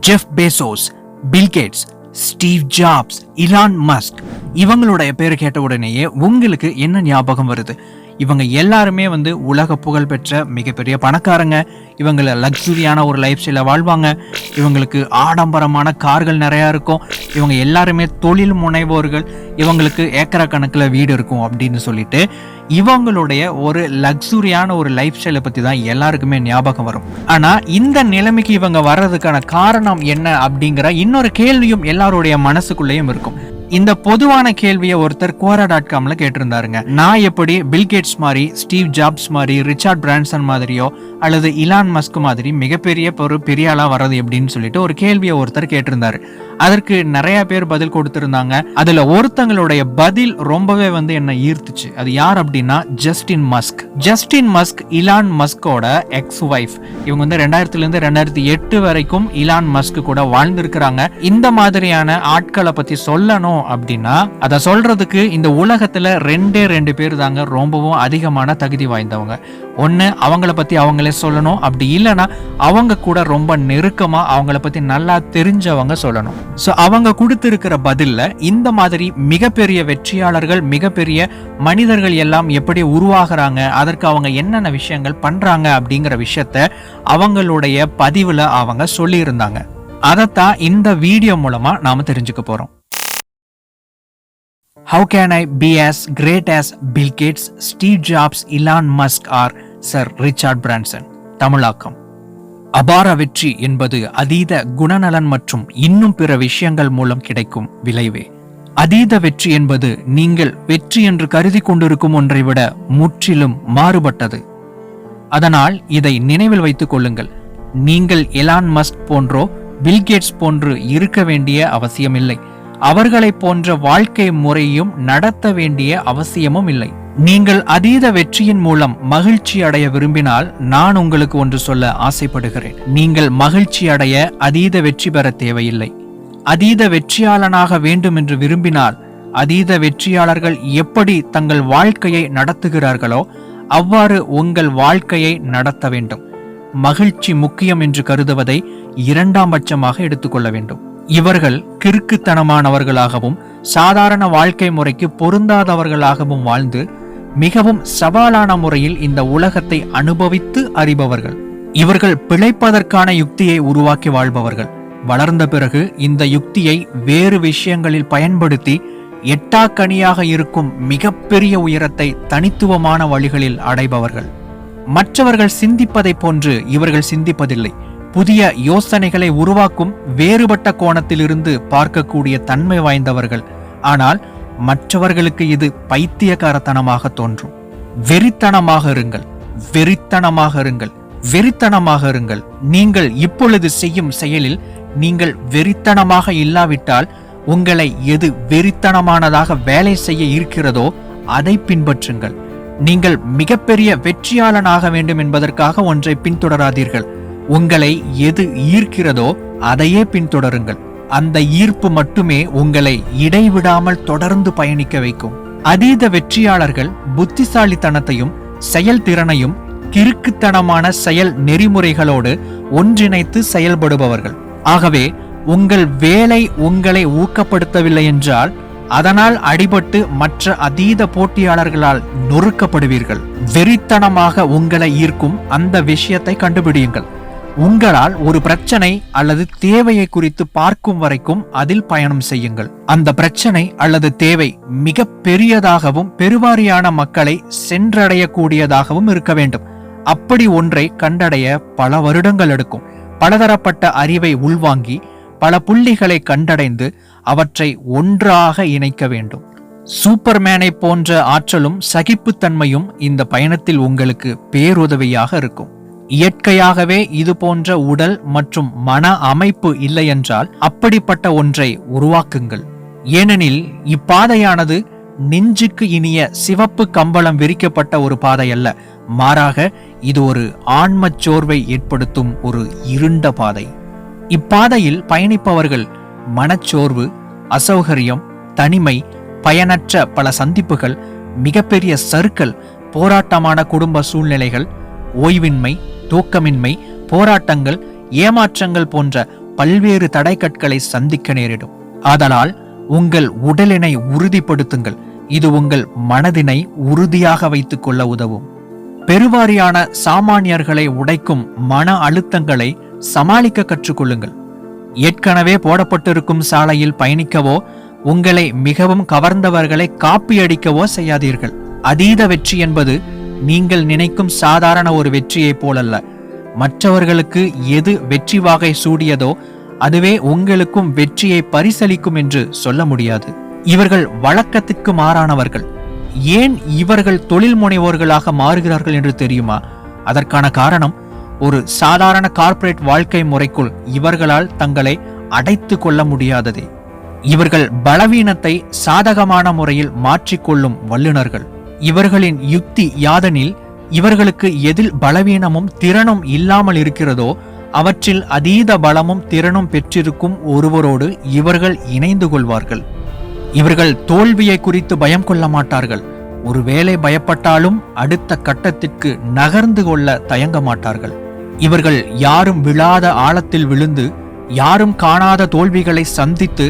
Jeff Bezos, Bill Gates, Steve Jobs, Elon Musk, இவங்களுடைய பேர் கேட்ட உடனேயே உங்களுக்கு என்ன ஞாபகம் வருது? இவங்க எல்லாருமே உலக புகழ் பெற்ற மிகப்பெரிய பணக்காரங்க. இவங்களை லக்ஸுரியான ஒரு லைஃப் ஸ்டைல வாழ்வாங்க. இவங்களுக்கு ஆடம்பரமான கார்கள் நிறையா இருக்கும். இவங்க எல்லாருமே தொழில் முனைவோர்கள். இவங்களுக்கு ஏக்கர கணக்கில் வீடு இருக்கும் அப்படின்னு சொல்லிட்டு இவங்களுடைய ஒரு லக்ஸுரியான ஒரு லைஃப் ஸ்டைலை பற்றி தான் எல்லாருக்குமே ஞாபகம் வரும். ஆனால் இந்த நிலைமைக்கு இவங்க வர்றதுக்கான காரணம் என்ன அப்படிங்கிற இன்னொரு கேள்வியும் எல்லாருடைய மனசுக்குள்ளேயும் இருக்கும். இந்த பொதுவான கேள்வியை ஒருத்தர் quora.comல கேட்டிருந்தாருங்க. நான் எப்படி பில் கேட்ஸ் மாதிரி, ஸ்டீவ் ஜாப்ஸ் மாதிரி, ரிச்சர்ட் பிரான்சன் மாதிரியோ அல்லது இலான் மஸ்க் மாதிரி மிகப்பெரிய ஒரு பெரிய ஆளா வர்றது எப்படின்னு சொல்லிட்டு ஒரு கேள்வியை ஒருத்தர் கேட்டிருந்தாரு. அதற்கு நிறைய பேர் பதில் கொடுத்திருந்தாங்க. அதுல ஒருத்தங்களுடைய பதில் ரொம்பவே என்ன ஈர்த்துச்சு. அது யார் அப்படின்னா Justine Musk. Justine Musk Elon மஸ்கோட எக்ஸ் வைஃப். இவங்க 2000 இருந்து 2008 வரைக்கும் இலான் மஸ்க் கூட வாழ்ந்திருக்கிறாங்க. இந்த மாதிரியான ஆட்களை பத்தி சொல்லணும் அப்படின்னா அதை சொல்றதுக்கு இந்த உலகத்துல ரெண்டு பேர் தாங்க ரொம்பவும் அதிகமான தகுதி வாய்ந்தவங்க. ஒண்ணு அவங்கள பத்தி அவங்களே சொல்லணும், அப்படி இல்லைன்னா அவங்க கூட ரொம்ப நெருக்கமா அவங்கள பத்தி நல்லா தெரிஞ்சவங்க சொல்லணும். சோ அவங்க கொடுத்திருக்கிற பதில்ல இந்த மாதிரி மிகப்பெரிய வெற்றியாளர்கள், மிகப்பெரிய மனிதர்கள் எல்லாம் எப்படி உருவாகிறாங்க, அதற்கு அவங்க என்னென்ன விஷயங்கள் பண்றாங்க அப்படிங்கிற விஷயத்த அவங்களுடைய பதிவுல அவங்க சொல்லி இருந்தாங்க. அதைத்தான் இந்த வீடியோ மூலமா நாம தெரிஞ்சுக்க போறோம். How can I be as great as Bill Gates, Steve Jobs, Elon Musk or Sir Richard Branson? தமிழாக்கம். அபார வெற்றி என்பது அதீத குணநலன் மற்றும் இன்னும் பிற விஷயங்கள் மூலம் கிடைக்கும் விளைவே. அதீத வெற்றி என்பது நீங்கள் வெற்றி என்று கருதி கொண்டிருக்கும் ஒன்றை விட முற்றிலும் மாறுபட்டது. அதனால் இதை நினைவில் வைத்துக் கொள்ளுங்கள். நீங்கள் எலான் மஸ்க் போன்றோ பில் கேட்ஸ் போன்று இருக்க வேண்டிய அவசியமில்லை. அவர்களை போன்ற வாழ்க்கை முறையும் நடத்த வேண்டிய அவசியமும் இல்லை. நீங்கள் அதீத வெற்றியின் மூலம் மகிழ்ச்சி அடைய விரும்பினால் நான் உங்களுக்கு ஒன்று சொல்ல ஆசைப்படுகிறேன். நீங்கள் மகிழ்ச்சி அடைய அதீத வெற்றி பெற தேவையில்லை. அதீத வெற்றியாளனாக வேண்டும் என்று விரும்பினால் அதீத வெற்றியாளர்கள் எப்படி தங்கள் வாழ்க்கையை நடத்துகிறார்களோ அவ்வாறு உங்கள் வாழ்க்கையை நடத்த வேண்டும். மகிழ்ச்சி முக்கியம் என்று கருதுவதை இரண்டாம் பட்சமாக எடுத்துக்கொள்ள வேண்டும். இவர்கள் கிறுக்குத்தனமானவர்களாகவும் சாதாரண வாழ்க்கை முறைக்கு பொருந்தாதவர்களாகவும் வாழ்ந்து மிகவும் சவாலான முறையில் இந்த உலகத்தை அனுபவித்து அறிபவர்கள். இவர்கள் பிழைப்பதற்கான யுக்தியை உருவாக்கி வாழ்பவர்கள். வளர்ந்த பிறகு இந்த யுக்தியை வேறு விஷயங்களில் பயன்படுத்தி எட்டாக்கனியாக இருக்கும் மிகப்பெரிய உயரத்தை தனித்துவமான வழிகளில் அடைபவர்கள். மற்றவர்கள் சிந்திப்பதை போன்று இவர்கள் சிந்திப்பதில்லை. புதிய யோசனைகளை உருவாக்கும் வேறுபட்ட கோணத்திலிருந்து பார்க்கக்கூடிய தன்மை வாய்ந்தவர்கள். ஆனால் மற்றவர்களுக்கு இது பைத்தியக்காரத்தனமாக தோன்றும். வெறித்தனமாக இருங்கள், வெறித்தனமாக இருங்கள், வெறித்தனமாக இருங்கள். நீங்கள் இப்பொழுது செய்யும் செயலில் நீங்கள் வெறித்தனமாக இல்லாவிட்டால் உங்களை எது வெறித்தனமானதாக வேலை செய்ய இருக்கிறதோ அதை பின்பற்றுங்கள். நீங்கள் மிகப்பெரிய வெற்றியாளனாக வேண்டும் என்பதற்காக ஒன்றை பின்தொடராதீர்கள். உங்களை எது ஈர்க்கிறதோ அதையே பின்தொடருங்கள். அந்த ஈர்ப்பு மட்டுமே உங்களை இடைவிடாமல் தொடர்ந்து பயணிக்க வைக்கும். அதீத வெற்றியாளர்கள் புத்திசாலித்தனத்தையும் செயல்திறனையும் கிறுக்குத்தனமான செயல் நெறிமுறைகளோடு ஒன்றிணைத்து செயல்படுபவர்கள். ஆகவே உங்கள் வேலை உங்களை ஊக்கப்படுத்தவில்லை என்றால் அதனால் அடிபட்டு மற்ற அதீத போட்டியாளர்களால் நொறுக்கப்படுவீர்கள். வெறித்தனமாக உங்களை ஈர்க்கும் அந்த விஷயத்தை கண்டுபிடியுங்கள். உங்களால் ஒரு பிரச்சனை அல்லது தேவையை குறித்து பார்க்கும் வரைக்கும் அதில் பயணம் செய்யுங்கள். அந்த பிரச்சனை அல்லது தேவை மிக பெரியதாகவும் பெருவாரியான மக்களை சென்றடையக்கூடியதாகவும் இருக்க வேண்டும். அப்படி ஒன்றை கண்டடைய பல வருடங்கள் எடுக்கும். பலதரப்பட்ட அறிவை உள்வாங்கி பல புள்ளிகளை கண்டடைந்து அவற்றை ஒன்றாக இணைக்க வேண்டும். சூப்பர்மேனை போன்ற ஆற்றலும் சகிப்புத்தன்மையும் இந்த பயணத்தில் உங்களுக்கு பேருதவியாக இருக்கும். இயற்கையாகவே இது போன்ற உடல் மற்றும் மன அமைப்பு இல்லை என்றால் அப்படிப்பட்ட ஒன்றை உருவாக்குங்கள். ஏனெனில் இப்பாதையானது நெஞ்சுக்கு இனிய சிவப்பு கம்பளம் விரிக்கப்பட்ட ஒரு பாதை அல்ல. மாறாக இது ஒரு ஆன்மச் சோர்வை ஏற்படுத்தும் ஒரு இருண்ட பாதை. இப்பாதையில் பயணிப்பவர்கள் மனச்சோர்வு, அசௌகரியம், தனிமை, பயனற்ற பல சந்திப்புகள், மிகப்பெரிய சறுக்கல், போராட்டமான குடும்ப சூழ்நிலைகள், ஓய்வின்மை, தூக்கமின்மை, போராட்டங்கள், ஏமாற்றங்கள் போன்ற பல்வேறு தடைக்கற்களை சந்திக்க நேரிடும். ஆதலால் உங்கள் உடலினை உறுதிப்படுத்துங்கள். இது உங்கள் மனதினை உறுதியாக வைத்துக் கொள்ள உதவும். பெருவாரியான சாமானியர்களை உடைக்கும் மன அழுத்தங்களை சமாளிக்க கற்றுக்கொள்ளுங்கள். ஏற்கனவே போடப்பட்டிருக்கும் சாலையில் பயணிக்கவோ உங்களை மிகவும் கவர்ந்தவர்களை காப்பியடிக்கவோ செய்யாதீர்கள். அதீத வெற்றி என்பது நீங்கள் நினைக்கும் சாதாரண ஒரு வெற்றியைப் போலல்ல. மற்றவர்களுக்கு எது வெற்றி வாகை சூடியதோ அதுவே உங்களுக்கும் வெற்றியை பரிசளிக்கும் என்று சொல்ல முடியாது. இவர்கள் வழக்கத்திற்கு மாறானவர்கள். ஏன் இவர்கள் தொழில் முனைவோர்களாக மாறுகிறார்கள் என்று தெரியுமா? அதற்கான காரணம், ஒரு சாதாரண கார்ப்பரேட் வாழ்க்கை முறைக்குள் இவர்களால் தங்களை அடைத்து கொள்ள முடியாததே. இவர்கள் பலவீனத்தை சாதகமான முறையில் மாற்றிக்கொள்ளும் வல்லுநர்கள். இவர்களின் யுக்தி யாதெனில், இவர்களுக்கு எதில் பலவீனமும் திறனும் இல்லாமல் இருக்கிறதோ அவற்றில் அதீத பலமும் திறனும் பெற்றிருக்கும் ஒருவரோடு இவர்கள் இணைந்து கொள்வார்கள். இவர்கள் தோல்வியை குறித்து பயம் கொள்ள மாட்டார்கள். ஒருவேளை பயப்பட்டாலும் அடுத்த கட்டத்திற்கு நகர்ந்து கொள்ள தயங்க மாட்டார்கள். இவர்கள் யாரும் விழாத ஆழத்தில் விழுந்து, யாரும் காணாத தோல்விகளை சந்தித்து,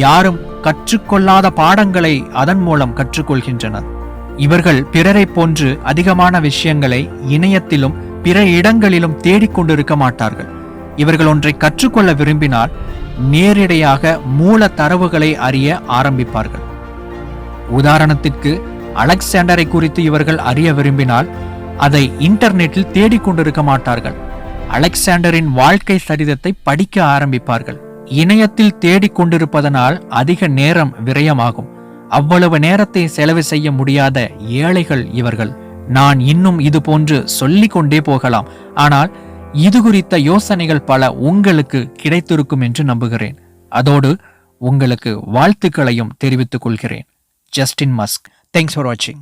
யாரும் கற்றுக்கொள்ளாத பாடங்களை அதன் மூலம் கற்றுக்கொள்கின்றனர். இவர்கள் பிறரை போன்று அதிகமான விஷயங்களை இணையத்திலும் பிற இடங்களிலும் தேடிக்கொண்டிருக்க மாட்டார்கள். இவர்கள் ஒன்றை கற்றுக்கொள்ள விரும்பினால் நேரிடையாக மூல தரவுகளை அறிய ஆரம்பிப்பார்கள். உதாரணத்திற்கு, அலெக்சாண்டரை குறித்து இவர்கள் அறிய விரும்பினால் அதை இன்டர்நெட்டில் தேடிக்கொண்டிருக்க மாட்டார்கள். அலெக்சாண்டரின் வாழ்க்கை சரிதத்தை படிக்க ஆரம்பிப்பார்கள். இணையத்தில் தேடிக்கொண்டிருப்பதனால் அதிக நேரம் விரயமாகும். அவ்வளவு நேரத்தை செலவு செய்ய முடியாத ஏழைகள் இவர்கள். நான் இன்னும் இது போன்று சொல்லிக் கொண்டே போகலாம். ஆனால் இது குறித்த யோசனைகள் பல உங்களுக்கு கிடைத்திருக்கும் என்று நம்புகிறேன். அதோடு உங்களுக்கு வாழ்த்துக்களையும் தெரிவித்துக் கொள்கிறேன். Justin Musk. தேங்க்ஸ் ஃபார் வாட்சிங்.